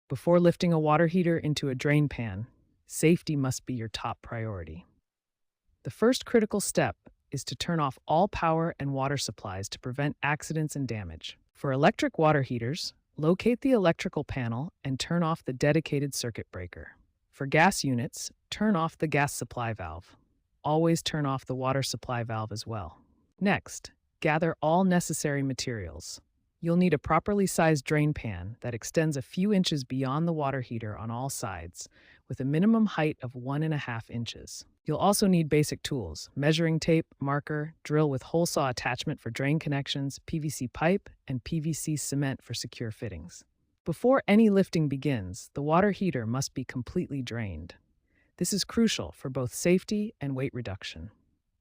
Before lifting a water heater into a drain pan, safety must be your top priority. The first critical step is to turn off all power and water supplies to prevent accidents and damage. For electric water heaters, locate the electrical panel and turn off the dedicated circuit breaker. For gas units, turn off the gas supply valve. Always turn off the water supply valve as well. Next, gather all necessary materials. You'll need a properly sized drain pan that extends a few inches beyond the water heater on all sides, with a minimum height of 1.5 inches. You'll also need basic tools: measuring tape, marker, drill with hole saw attachment for drain connections, PVC pipe, and PVC cement for secure fittings. Before any lifting begins, the water heater must be completely drained. This is crucial for both safety and weight reduction.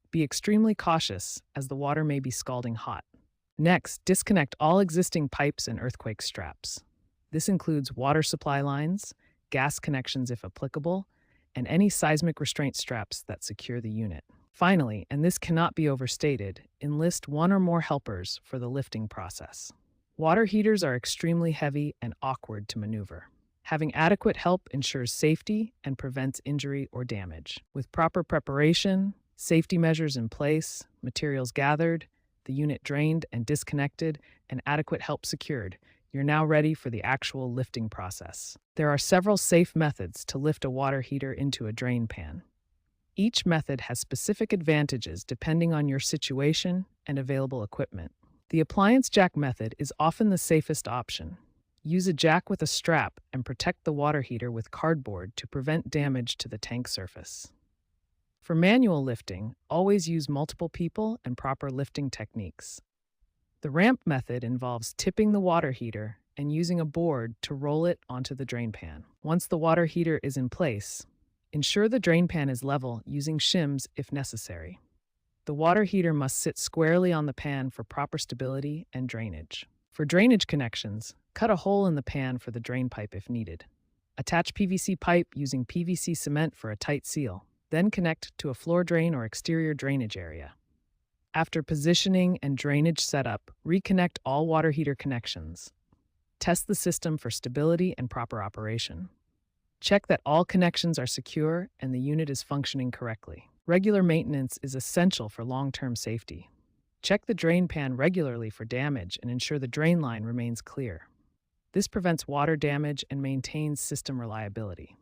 Be extremely cautious, as the water may be scalding hot. Next, disconnect all existing pipes and earthquake straps. This includes water supply lines, gas connections if applicable, and any seismic restraint straps that secure the unit. Finally, and this cannot be overstated, enlist one or more helpers for the lifting process. Water heaters are extremely heavy and awkward to maneuver. Having adequate help ensures safety and prevents injury or damage. With proper preparation, safety measures in place, materials gathered, the unit drained and disconnected, and adequate help secured, you're now ready for the actual lifting process. There are several safe methods to lift a water heater into a drain pan. Each method has specific advantages depending on your situation and available equipment. The appliance jack method is often the safest option. Use a jack with a strap and protect the water heater with cardboard to prevent damage to the tank surface. For manual lifting, always use multiple people and proper lifting techniques. The ramp method involves tipping the water heater and using a board to roll it onto the drain pan. Once the water heater is in place, ensure the drain pan is level using shims if necessary. The water heater must sit squarely on the pan for proper stability and drainage. For drainage connections, cut a hole in the pan for the drain pipe if needed. Attach PVC pipe using PVC cement for a tight seal. Then connect to a floor drain or exterior drainage area. After positioning and drainage setup, reconnect all water heater connections. Test the system for stability and proper operation. Check that all connections are secure and the unit is functioning correctly. Regular maintenance is essential for long-term safety. Check the drain pan regularly for damage and ensure the drain line remains clear. This prevents water damage and maintains system reliability.